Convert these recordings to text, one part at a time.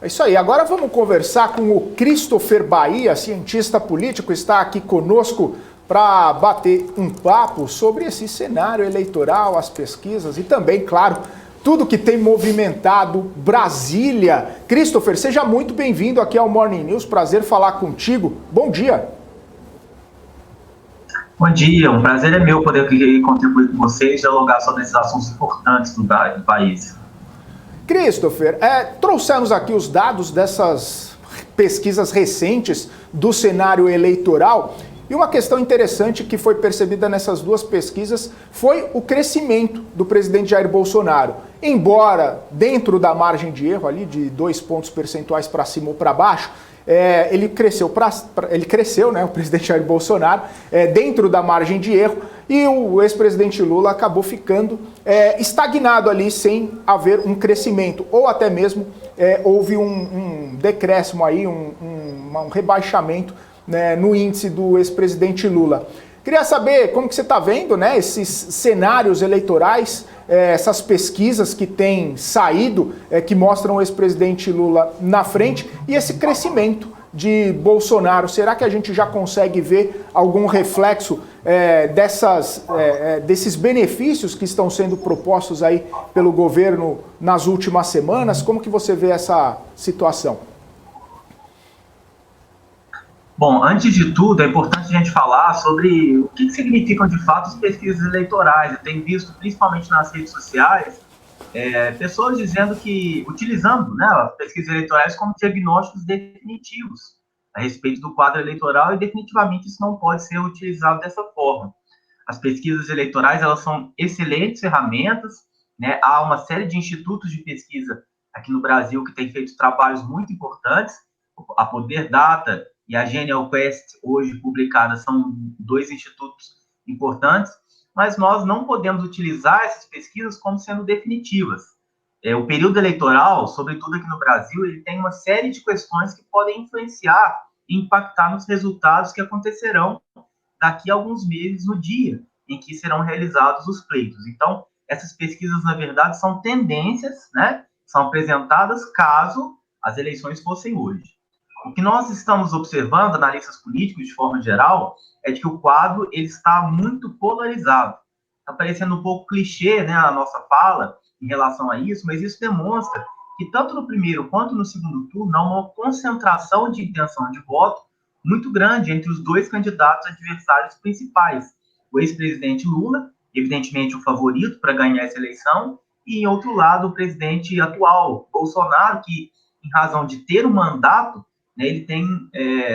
É isso aí. Agora vamos conversar com o Christopher Bahia, cientista político, está aqui conosco para bater um papo sobre esse cenário eleitoral, as pesquisas e também, claro, tudo que tem movimentado Brasília. Christopher, seja muito bem-vindo aqui ao Morning News. Prazer falar contigo. Bom dia. Bom dia, um prazer é meu poder aqui contribuir com vocês e dialogar sobre esses assuntos importantes do país. Christopher, trouxemos aqui os dados dessas pesquisas recentes do cenário eleitoral e uma questão interessante que foi percebida nessas duas pesquisas foi o crescimento do presidente Jair Bolsonaro. Embora dentro da margem de erro ali de 2 pontos percentuais para cima ou para baixo, ele cresceu, né, o presidente Jair Bolsonaro, dentro da margem de erro, e o ex-presidente Lula acabou ficando estagnado ali, sem haver um crescimento, ou até mesmo houve um decréscimo aí, um rebaixamento, né, no índice do ex-presidente Lula. Queria saber como que você está vendo, né, esses cenários eleitorais, essas pesquisas que têm saído, que mostram o ex-presidente Lula na frente, e esse crescimento de Bolsonaro. Será que a gente já consegue ver algum reflexo desses benefícios que estão sendo propostos aí pelo governo nas últimas semanas? Como que você vê essa situação? Bom, antes de tudo, é importante a gente falar sobre o que significam de fato as pesquisas eleitorais. Eu tenho visto, principalmente nas redes sociais, pessoas dizendo que, utilizando, né, as pesquisas eleitorais como diagnósticos definitivos a respeito do quadro eleitoral, e definitivamente isso não pode ser utilizado dessa forma. As pesquisas eleitorais, elas são excelentes ferramentas, né? Há uma série de institutos de pesquisa aqui no Brasil que têm feito trabalhos muito importantes. A Poder Data e a Genial Quest, hoje publicadas, são dois institutos importantes, mas nós não podemos utilizar essas pesquisas como sendo definitivas. O período eleitoral, sobretudo aqui no Brasil, ele tem uma série de questões que podem influenciar e impactar nos resultados que acontecerão daqui a alguns meses, no dia em que serão realizados os pleitos. Então, essas pesquisas, na verdade, são tendências, né? São apresentadas caso as eleições fossem hoje. O que nós estamos observando, analistas políticos de forma geral, é de que o quadro ele está muito polarizado. Está parecendo um pouco clichê, né, a nossa fala em relação a isso, mas isso demonstra que tanto no primeiro quanto no segundo turno há uma concentração de intenção de voto muito grande entre os dois candidatos adversários principais. O ex-presidente Lula, evidentemente o favorito para ganhar essa eleição, e, em outro lado, o presidente atual, Bolsonaro, que, em razão de ter um mandato, né, ele tem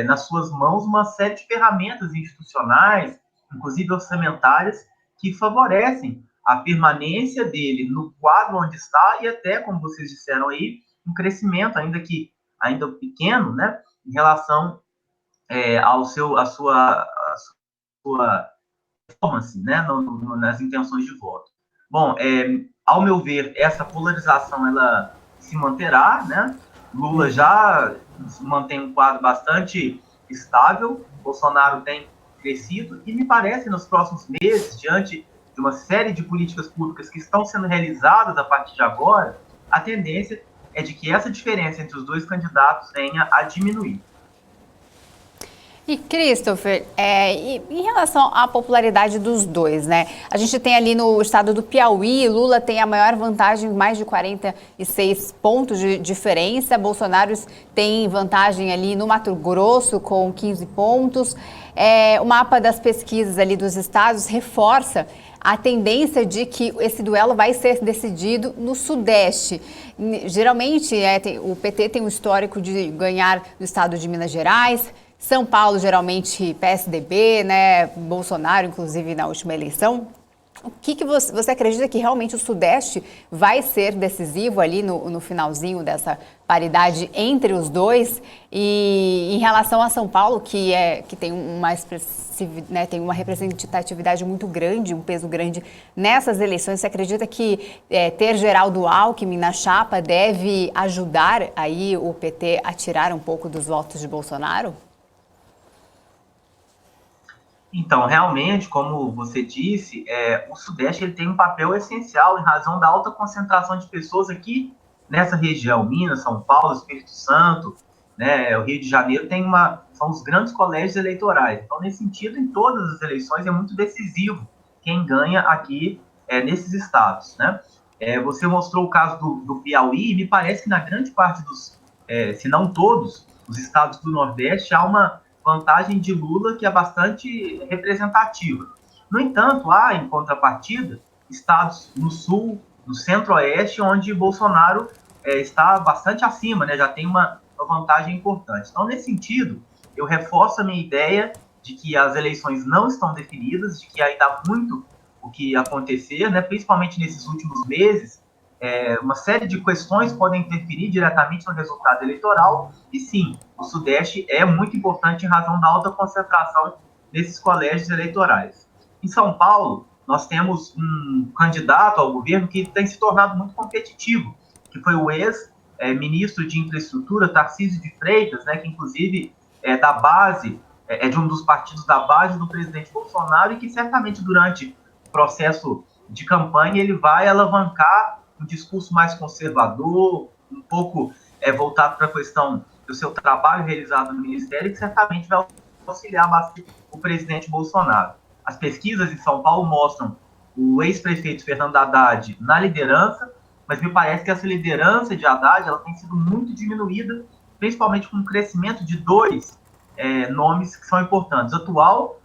nas suas mãos uma série de ferramentas institucionais, inclusive orçamentárias, que favorecem a permanência dele no quadro onde está e até, como vocês disseram aí, um crescimento, ainda pequeno, né, em relação à sua performance, né, nas intenções de voto. Bom, ao meu ver, essa polarização ela se manterá, né? Lula já mantém um quadro bastante estável, Bolsonaro tem crescido, e me parece nos próximos meses, diante de uma série de políticas públicas que estão sendo realizadas a partir de agora, a tendência é de que essa diferença entre os dois candidatos venha a diminuir. E, Christopher, em relação à popularidade dos dois, né? A gente tem ali no estado do Piauí, Lula tem a maior vantagem, mais de 46 pontos de diferença. Bolsonaro tem vantagem ali no Mato Grosso, com 15 pontos. O mapa das pesquisas ali dos estados reforça a tendência de que esse duelo vai ser decidido no Sudeste. Geralmente, o PT tem um histórico de ganhar no estado de Minas Gerais, São Paulo, geralmente PSDB, né? Bolsonaro, inclusive, na última eleição. O que você acredita que realmente o Sudeste vai ser decisivo ali no finalzinho dessa paridade entre os dois? E em relação a São Paulo, que tem tem uma representatividade muito grande, um peso grande nessas eleições, você acredita que ter Geraldo Alckmin na chapa deve ajudar aí o PT a tirar um pouco dos votos de Bolsonaro? Então, realmente, como você disse, o Sudeste ele tem um papel essencial em razão da alta concentração de pessoas aqui nessa região, Minas, São Paulo, Espírito Santo, né, o Rio de Janeiro, são os grandes colégios eleitorais. Então, nesse sentido, em todas as eleições é muito decisivo quem ganha aqui nesses estados, né? Você mostrou o caso do Piauí, e me parece que na grande parte se não todos, os estados do Nordeste, há uma vantagem de Lula que é bastante representativa. No entanto, há, em contrapartida, estados no Sul, no Centro-Oeste, onde Bolsonaro está bastante acima, né? Já tem uma vantagem importante. Então, nesse sentido, eu reforço a minha ideia de que as eleições não estão definidas, de que ainda há muito o que acontecer, né? Principalmente nesses últimos meses, uma série de questões podem interferir diretamente no resultado eleitoral, e sim, o Sudeste é muito importante em razão da alta concentração desses colégios eleitorais. Em São Paulo, nós temos um candidato ao governo que tem se tornado muito competitivo, que foi o ex-ministro de Infraestrutura, Tarcísio de Freitas, né, que inclusive é da base, de um dos partidos da base do presidente Bolsonaro, e que certamente durante o processo de campanha ele vai alavancar um discurso mais conservador, um pouco voltado para a questão do seu trabalho realizado no Ministério, que certamente vai auxiliar bastante o presidente Bolsonaro. As pesquisas em São Paulo mostram o ex-prefeito Fernando Haddad na liderança, mas me parece que essa liderança de Haddad ela tem sido muito diminuída, principalmente com o crescimento de dois nomes que são importantes. O atual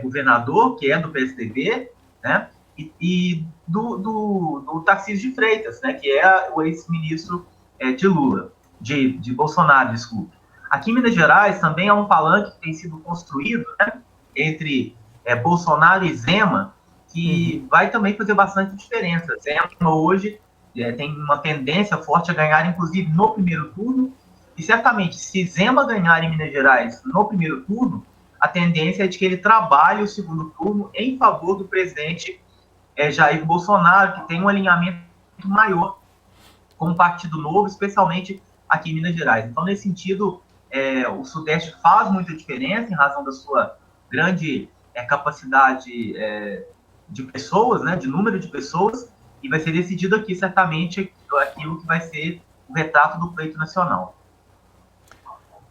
governador, que é do PSDB, né, e do Tarcísio de Freitas, né, que é o ex-ministro de Bolsonaro, desculpe. Aqui em Minas Gerais também há um palanque que tem sido construído, né, entre Bolsonaro e Zema, que vai também fazer bastante diferença. Zema hoje tem uma tendência forte a ganhar, inclusive, no primeiro turno, e certamente, se Zema ganhar em Minas Gerais no primeiro turno, a tendência é de que ele trabalhe o segundo turno em favor do presidente Jair Bolsonaro, que tem um alinhamento maior com o Partido Novo, especialmente aqui em Minas Gerais. Então, nesse sentido, o Sudeste faz muita diferença em razão da sua grande capacidade de pessoas, né, de número de pessoas, e vai ser decidido aqui, certamente, aquilo que vai ser o retrato do pleito nacional.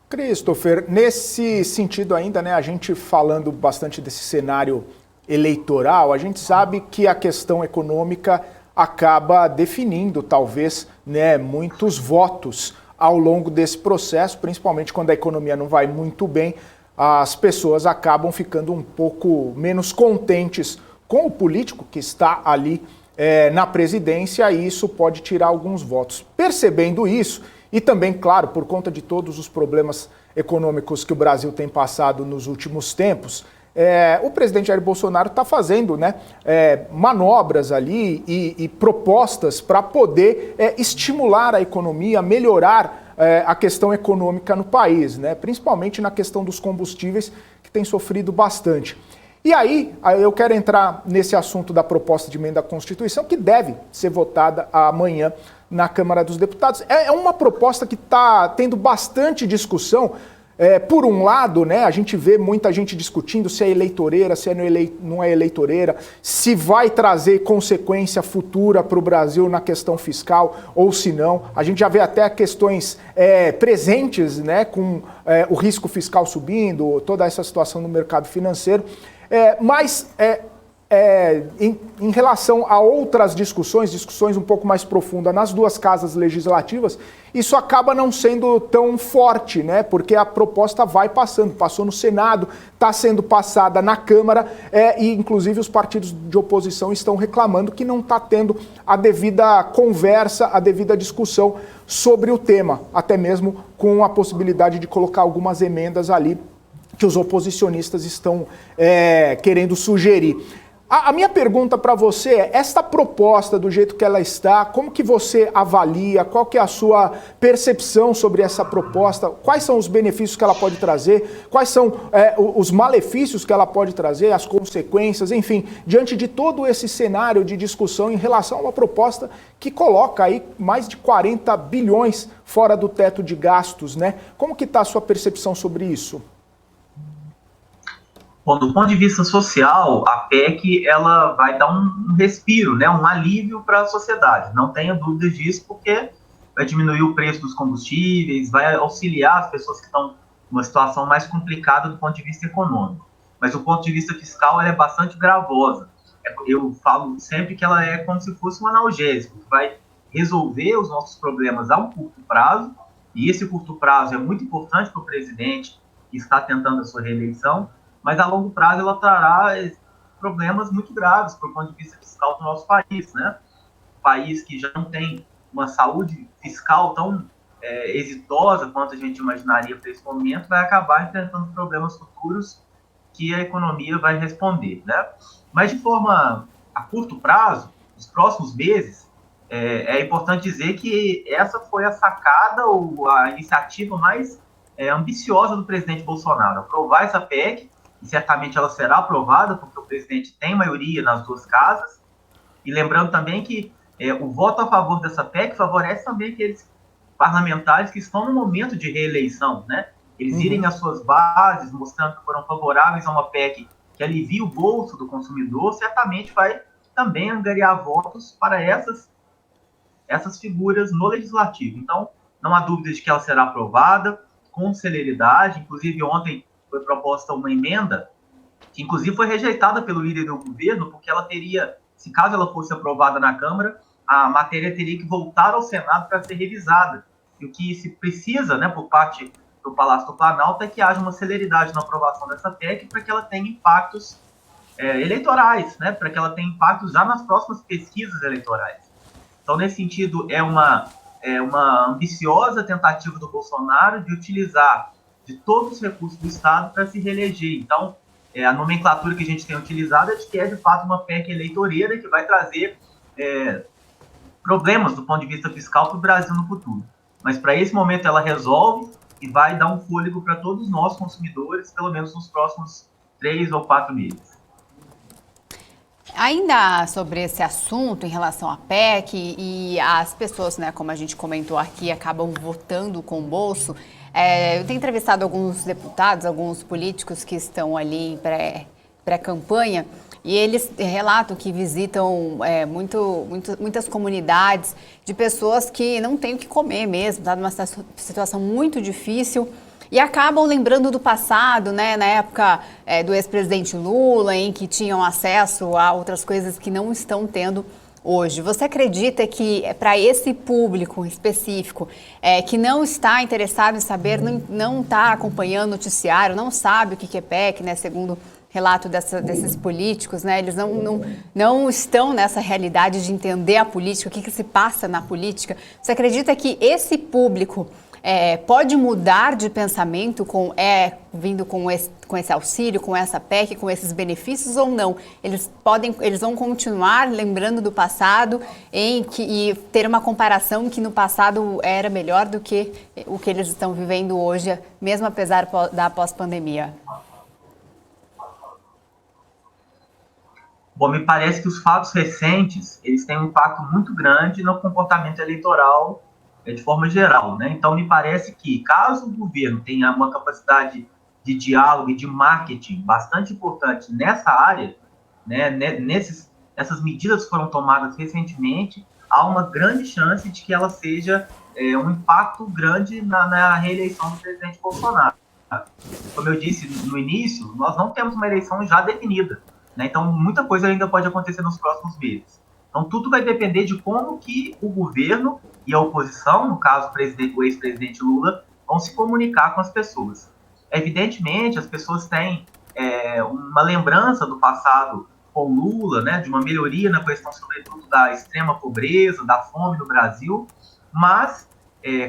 Christopher, nesse sentido ainda, né, a gente falando bastante desse cenário eleitoral, a gente sabe que a questão econômica acaba definindo, talvez, né, muitos votos ao longo desse processo, principalmente quando a economia não vai muito bem, as pessoas acabam ficando um pouco menos contentes com o político que está ali na presidência, e isso pode tirar alguns votos. Percebendo isso, e também, claro, por conta de todos os problemas econômicos que o Brasil tem passado nos últimos tempos, o presidente Jair Bolsonaro está fazendo, né, manobras ali e propostas para poder estimular a economia, melhorar a questão econômica no país, né, principalmente na questão dos combustíveis, que tem sofrido bastante. E aí, eu quero entrar nesse assunto da proposta de emenda à Constituição, que deve ser votada amanhã na Câmara dos Deputados. É uma proposta que está tendo bastante discussão. Por um lado, né, a gente vê muita gente discutindo se é eleitoreira, se não é eleitoreira, se vai trazer consequência futura para o Brasil na questão fiscal ou se não. A gente já vê até questões presentes, né, com o risco fiscal subindo, toda essa situação no mercado financeiro. Mas em relação a outras discussões um pouco mais profundas nas duas casas legislativas, isso acaba não sendo tão forte, né? Porque a proposta passou no Senado, está sendo passada na Câmara, e inclusive os partidos de oposição estão reclamando que não está tendo a devida conversa, a devida discussão sobre o tema, até mesmo com a possibilidade de colocar algumas emendas ali que os oposicionistas estão querendo sugerir. A minha pergunta para você é, esta proposta, do jeito que ela está, como que você avalia, qual que é a sua percepção sobre essa proposta, quais são os benefícios que ela pode trazer, quais são os malefícios que ela pode trazer, as consequências, enfim, diante de todo esse cenário de discussão em relação a uma proposta que coloca aí mais de 40 bilhões fora do teto de gastos, né? Como que está a sua percepção sobre isso? Bom, do ponto de vista social, a PEC ela vai dar um respiro, né, um alívio para a sociedade. Não tenha dúvidas disso, porque vai diminuir o preço dos combustíveis, vai auxiliar as pessoas que estão numa situação mais complicada do ponto de vista econômico. Mas do ponto de vista fiscal, ela é bastante gravosa. Eu falo sempre que ela é como se fosse um analgésico, que vai resolver os nossos problemas a um curto prazo, e esse curto prazo é muito importante para o presidente que está tentando a sua reeleição, mas a longo prazo ela trará problemas muito graves do ponto de vista fiscal do nosso país, né? Um país que já não tem uma saúde fiscal tão exitosa quanto a gente imaginaria para esse momento, vai acabar enfrentando problemas futuros que a economia vai responder, né? Mas de forma a curto prazo, nos próximos meses, é importante dizer que essa foi a sacada ou a iniciativa mais ambiciosa do presidente Bolsonaro, aprovar essa PEC, e certamente ela será aprovada, porque o presidente tem maioria nas duas casas, e lembrando também que o voto a favor dessa PEC favorece também aqueles parlamentares que estão no momento de reeleição, né? Eles irem às suas bases, mostrando que foram favoráveis a uma PEC que alivia o bolso do consumidor, certamente vai também angariar votos para essas figuras no legislativo. Então, não há dúvida de que ela será aprovada com celeridade. Inclusive, ontem foi proposta uma emenda que, inclusive, foi rejeitada pelo líder do governo, porque ela teria, se caso ela fosse aprovada na Câmara, a matéria teria que voltar ao Senado para ser revisada. E o que se precisa, né, por parte do Palácio do Planalto, é que haja uma celeridade na aprovação dessa PEC para que ela tenha impactos eleitorais, né, para que ela tenha impactos já nas próximas pesquisas eleitorais. Então, nesse sentido, é uma ambiciosa tentativa do Bolsonaro de utilizar de todos os recursos do Estado para se reeleger. Então, a nomenclatura que a gente tem utilizado é de que é, de fato, uma PEC eleitoreira que vai trazer problemas do ponto de vista fiscal para o Brasil no futuro. Mas, para esse momento, ela resolve e vai dar um fôlego para todos nós, consumidores, pelo menos nos próximos 3 ou 4 meses. Ainda sobre esse assunto em relação à PEC e as pessoas, né, como a gente comentou aqui, acabam votando com o bolso, eu tenho entrevistado alguns deputados, alguns políticos que estão ali em pré-campanha, e eles relatam que visitam muitas comunidades de pessoas que não têm o que comer mesmo, está numa situação muito difícil. E acabam lembrando do passado, né, na época do ex-presidente Lula, em que tinham acesso a outras coisas que não estão tendo hoje. Você acredita que para esse público específico, que não está interessado em saber, não está acompanhando o noticiário, não sabe o que é PEC, né, segundo relato desses políticos, né, eles não estão nessa realidade de entender a política, o que se passa na política. Você acredita que esse público pode mudar de pensamento vindo com esse auxílio, com essa PEC, com esses benefícios ou não? Eles vão continuar lembrando do passado e ter uma comparação que no passado era melhor do que o que eles estão vivendo hoje, mesmo apesar da pós-pandemia? Bom, me parece que os fatos recentes, eles têm um impacto muito grande no comportamento eleitoral de forma geral, né? Então, me parece que, caso o governo tenha uma capacidade de diálogo e de marketing bastante importante nessa área, né, essas medidas foram tomadas recentemente, há uma grande chance de que ela seja um impacto grande na reeleição do presidente Bolsonaro. Como eu disse no início, nós não temos uma eleição já definida, né? Então, muita coisa ainda pode acontecer nos próximos meses. Então, tudo vai depender de como que o governo e a oposição, no caso o ex-presidente Lula, vão se comunicar com as pessoas. Evidentemente, as pessoas têm uma lembrança do passado com Lula, né, de uma melhoria na questão, sobretudo, da extrema pobreza, da fome no Brasil, mas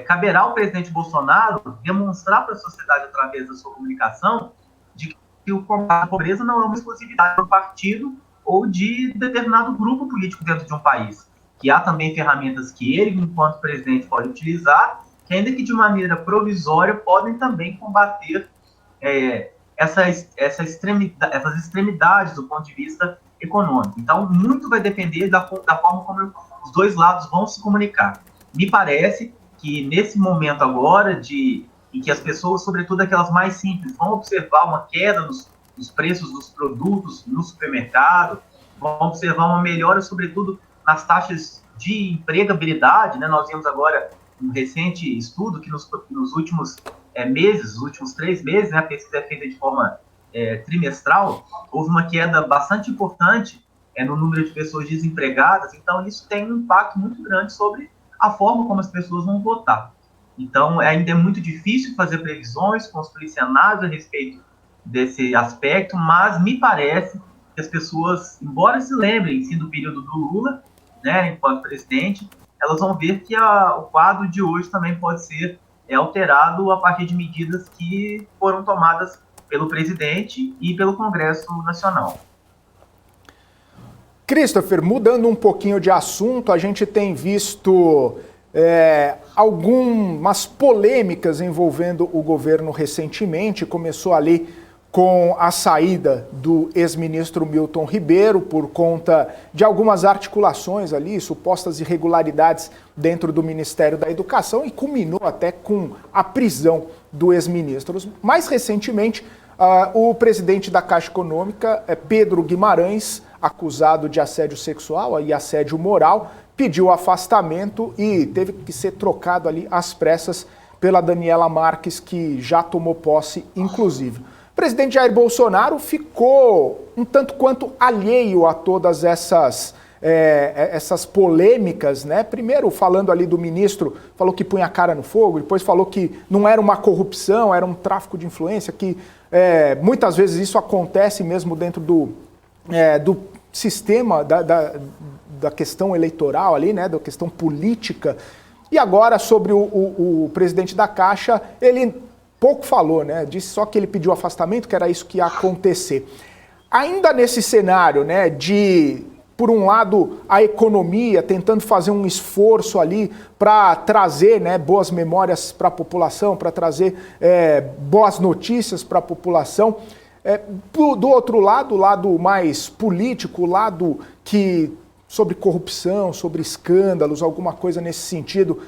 caberá ao presidente Bolsonaro demonstrar para a sociedade, através da sua comunicação, de que o combate à pobreza não é uma exclusividade do partido ou de determinado grupo político dentro de um país, que há também ferramentas que ele, enquanto presidente, pode utilizar, que ainda que de maneira provisória, podem também combater essas extremidades do ponto de vista econômico. Então, muito vai depender da forma como os dois lados vão se comunicar. Me parece que nesse momento agora, em que as pessoas, sobretudo aquelas mais simples, vão observar uma queda nos preços dos produtos no supermercado, vão observar uma melhora, sobretudo, nas taxas de empregabilidade, né? Nós vimos agora um recente estudo que nos últimos meses, os últimos 3 meses, né, a pesquisa é feita de forma trimestral, houve uma queda bastante importante no número de pessoas desempregadas, então isso tem um impacto muito grande sobre a forma como as pessoas vão votar. Então, ainda é muito difícil fazer previsões, construir cenários a respeito desse aspecto, mas me parece que as pessoas, embora se lembrem sim, do período do Lula, né, enquanto presidente, elas vão ver que o quadro de hoje também pode ser alterado a partir de medidas que foram tomadas pelo presidente e pelo Congresso Nacional. Christopher, mudando um pouquinho de assunto, a gente tem visto algumas polêmicas envolvendo o governo recentemente. Começou ali com a saída do ex-ministro Milton Ribeiro por conta de algumas articulações ali, supostas irregularidades dentro do Ministério da Educação, e culminou até com a prisão do ex-ministro. Mais recentemente, o presidente da Caixa Econômica, Pedro Guimarães, acusado de assédio sexual e assédio moral, pediu afastamento e teve que ser trocado ali às pressas pela Daniela Marques, que já tomou posse, inclusive. O presidente Jair Bolsonaro ficou um tanto quanto alheio a todas essas polêmicas, né? Primeiro, falando ali do ministro, falou que punha a cara no fogo, depois falou que não era uma corrupção, era um tráfico de influência, que muitas vezes isso acontece mesmo dentro do sistema da questão eleitoral ali, né, da questão política. E agora, sobre o presidente da Caixa, ele pouco falou, né, disse só que ele pediu afastamento, que era isso que ia acontecer. Ainda nesse cenário, né, de, por um lado, a economia tentando fazer um esforço ali para trazer, né, boas memórias para a população, para trazer boas notícias para a população, do outro lado, o lado mais político, o lado que sobre corrupção, sobre escândalos, alguma coisa nesse sentido,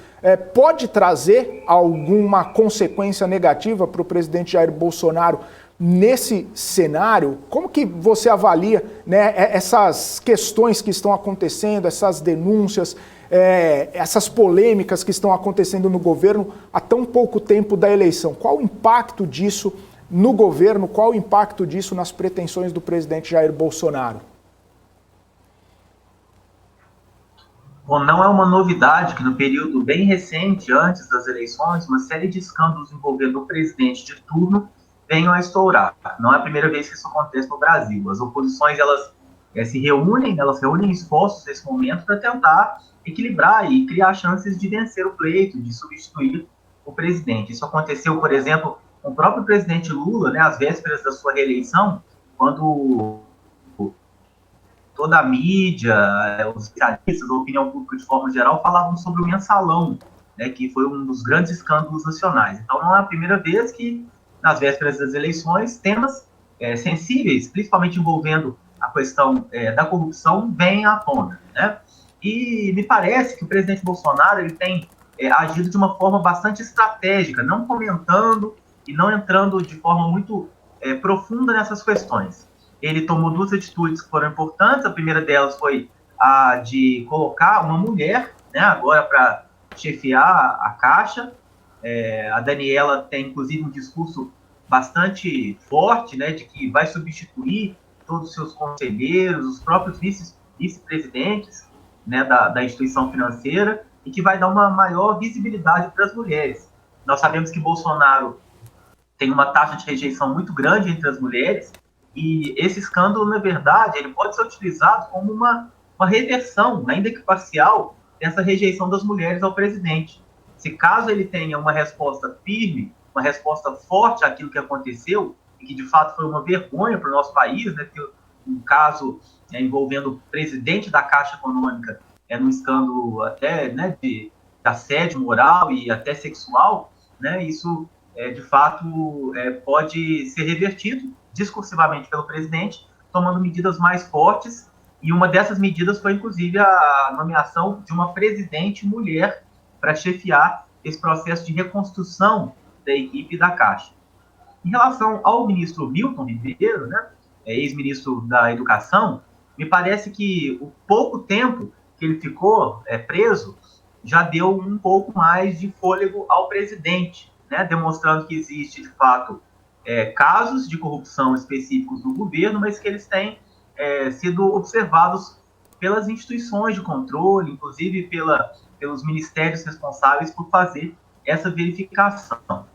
pode trazer alguma consequência negativa para o presidente Jair Bolsonaro nesse cenário? Como que você avalia, né, essas questões que estão acontecendo, essas denúncias, essas polêmicas que estão acontecendo no governo há tão pouco tempo da eleição? Qual o impacto disso no governo? Qual o impacto disso nas pretensões do presidente Jair Bolsonaro? Bom, não é uma novidade que no período bem recente, antes das eleições, uma série de escândalos envolvendo o presidente de turno venham a estourar. Não é a primeira vez que isso acontece no Brasil. As oposições, elas reúnem esforços nesse momento para tentar equilibrar e criar chances de vencer o pleito, de substituir o presidente. Isso aconteceu, por exemplo, com o próprio presidente Lula, né, às vésperas da sua reeleição, quando toda a mídia, os especialistas, a opinião pública de forma geral, falavam sobre o mensalão, né, que foi um dos grandes escândalos nacionais. Então, não é a primeira vez que, nas vésperas das eleições, temas sensíveis, principalmente envolvendo a questão da corrupção, vêm à tona, né? E me parece que o presidente Bolsonaro ele tem agido de uma forma bastante estratégica, não comentando e não entrando de forma muito profunda nessas questões. Ele tomou 2 atitudes que foram importantes. A primeira delas foi a de colocar uma mulher, né, agora para chefiar a Caixa. A Daniela tem, inclusive, um discurso bastante forte, né, de que vai substituir todos os seus conselheiros, os próprios vice-presidentes, né, da instituição financeira, e que vai dar uma maior visibilidade para as mulheres. Nós sabemos que Bolsonaro tem uma taxa de rejeição muito grande entre as mulheres, e esse escândalo, na verdade, ele pode ser utilizado como uma reversão, ainda que parcial, dessa rejeição das mulheres ao presidente. Se caso ele tenha uma resposta firme, uma resposta forte àquilo que aconteceu, e que de fato foi uma vergonha para o nosso país, né, que um caso envolvendo o presidente da Caixa Econômica, num escândalo até, né, de assédio moral e até sexual, né, isso de fato pode ser revertido discursivamente pelo presidente, tomando medidas mais fortes, e uma dessas medidas foi, inclusive, a nomeação de uma presidente mulher para chefiar esse processo de reconstrução da equipe da Caixa. Em relação ao ministro Milton Ribeiro, né, ex-ministro da Educação, me parece que o pouco tempo que ele ficou preso já deu um pouco mais de fôlego ao presidente, né, demonstrando que existe, de fato, casos de corrupção específicos do governo, mas que eles têm sido observados pelas instituições de controle, inclusive pelos ministérios responsáveis por fazer essa verificação.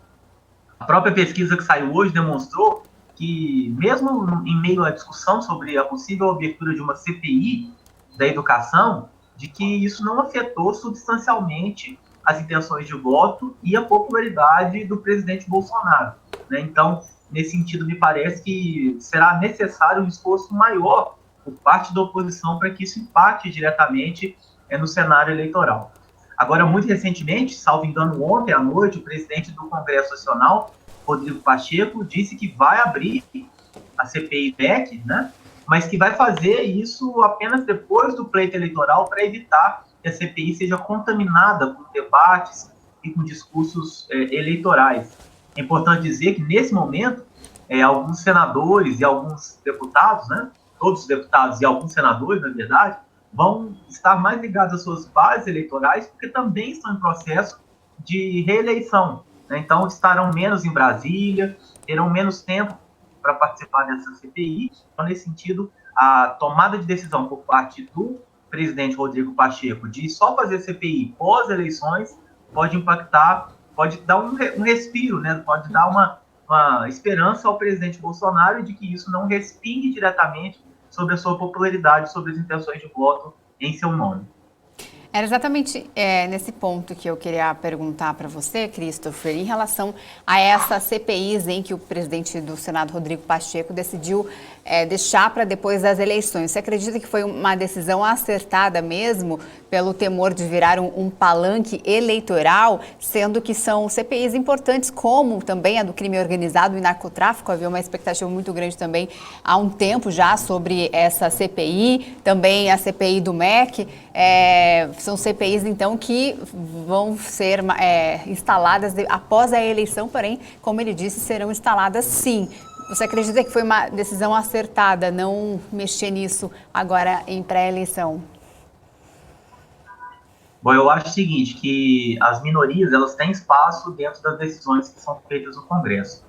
A própria pesquisa que saiu hoje demonstrou que, mesmo em meio à discussão sobre a possível abertura de uma CPI da educação, de que isso não afetou substancialmente as intenções de voto e a popularidade do presidente Bolsonaro, né? Então, nesse sentido, me parece que será necessário um esforço maior por parte da oposição para que isso impacte diretamente no cenário eleitoral. Agora, muito recentemente, salvo engano, ontem à noite, o presidente do Congresso Nacional, Rodrigo Pacheco, disse que vai abrir a CPI-MEC, né? Mas que vai fazer isso apenas depois do pleito eleitoral para evitar que a CPI seja contaminada com debates e com discursos eleitorais. É importante dizer que, nesse momento, alguns senadores e alguns deputados, né? Todos os deputados e alguns senadores, na verdade, vão estar mais ligados às suas bases eleitorais, porque também estão em processo de reeleição, né? Então, estarão menos em Brasília, terão menos tempo para participar dessa CPI. Então, nesse sentido, a tomada de decisão por parte do presidente Rodrigo Pacheco de só fazer CPI pós-eleições pode impactar, pode dar um respiro, né? Pode dar uma esperança ao presidente Bolsonaro de que isso não respingue diretamente sobre a sua popularidade, sobre as intenções de voto em seu nome. Era exatamente nesse ponto que eu queria perguntar para você, Christopher, em relação a essas CPIs em que o presidente do Senado, Rodrigo Pacheco, decidiu deixar para depois das eleições. Você acredita que foi uma decisão acertada mesmo, pelo temor de virar um palanque eleitoral, sendo que são CPIs importantes, como também a do crime organizado e narcotráfico? Havia uma expectativa muito grande também há um tempo já sobre essa CPI, também a CPI do MEC. São CPIs, então, que vão ser instaladas após a eleição, porém, como ele disse, serão instaladas sim. Você acredita que foi uma decisão acertada não mexer nisso agora em pré-eleição? Bom, eu acho o seguinte, que as minorias, elas têm espaço dentro das decisões que são feitas no Congresso.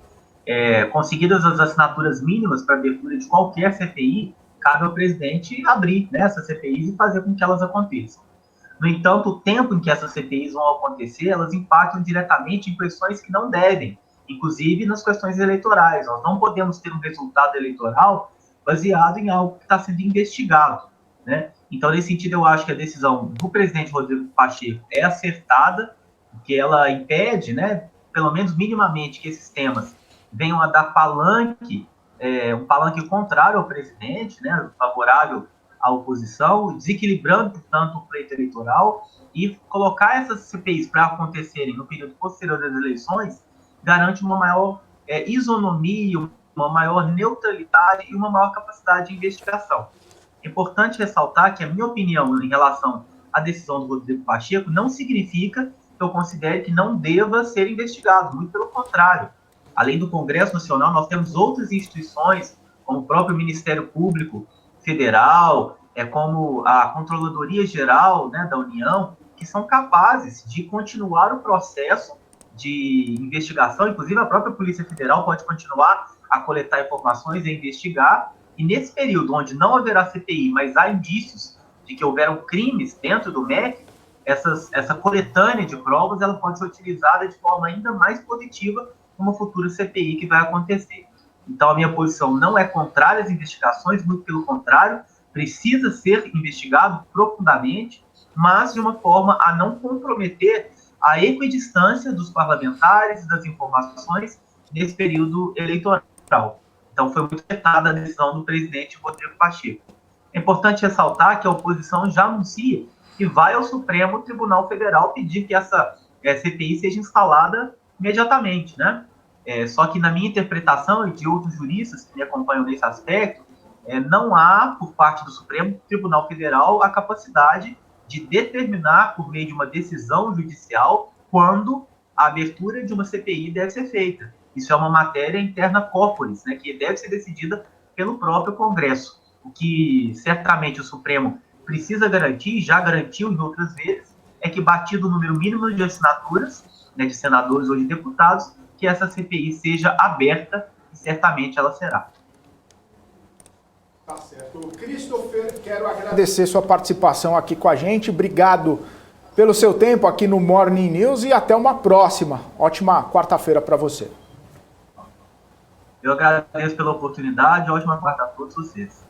Conseguidas as assinaturas mínimas para abertura de qualquer CPI, cabe ao presidente abrir, né, essas CPIs e fazer com que elas aconteçam. No entanto, o tempo em que essas CPIs vão acontecer, elas impactam diretamente em questões que não devem, inclusive nas questões eleitorais. Nós não podemos ter um resultado eleitoral baseado em algo que está sendo investigado, né? Então, nesse sentido, eu acho que a decisão do presidente Rodrigo Pacheco é acertada, porque ela impede, né, pelo menos minimamente, que esses temas venham a dar palanque, um palanque contrário ao presidente, né, favorável à oposição, desequilibrando, portanto, o pleito eleitoral, e colocar essas CPIs para acontecerem no período posterior das eleições garante uma maior isonomia, uma maior neutralidade e uma maior capacidade de investigação. É importante ressaltar que a minha opinião em relação à decisão do Rodrigo Pacheco não significa que eu considere que não deva ser investigado, muito pelo contrário. Além do Congresso Nacional, nós temos outras instituições, como o próprio Ministério Público Federal, como a Controladoria Geral, né, da União, que são capazes de continuar o processo de investigação. Inclusive, a própria Polícia Federal pode continuar a coletar informações e investigar. E nesse período, onde não haverá CPI, mas há indícios de que houveram crimes dentro do MEC, essa coletânea de provas ela pode ser utilizada de forma ainda mais positiva numa futura CPI que vai acontecer. Então, a minha posição não é contrária às investigações, muito pelo contrário, precisa ser investigado profundamente, mas de uma forma a não comprometer a equidistância dos parlamentares e das informações nesse período eleitoral. Então, foi muito acertada a decisão do presidente Rodrigo Pacheco. É importante ressaltar que a oposição já anuncia que vai ao Supremo Tribunal Federal pedir que essa CPI seja instalada imediatamente, né? Só que, na minha interpretação e de outros juristas que me acompanham nesse aspecto, não há, por parte do Supremo Tribunal Federal, a capacidade de determinar, por meio de uma decisão judicial, quando a abertura de uma CPI deve ser feita. Isso é uma matéria interna corporis, né, que deve ser decidida pelo próprio Congresso. O que certamente o Supremo precisa garantir, já garantiu em outras vezes, é que, batido o número mínimo de assinaturas, né, de senadores ou de deputados, que essa CPI seja aberta, e certamente ela será. Tá certo. Christopher, quero agradecer sua participação aqui com a gente. Obrigado pelo seu tempo aqui no Morning News e até uma próxima. Ótima quarta-feira para você. Eu agradeço pela oportunidade. Ótima quarta a todos vocês.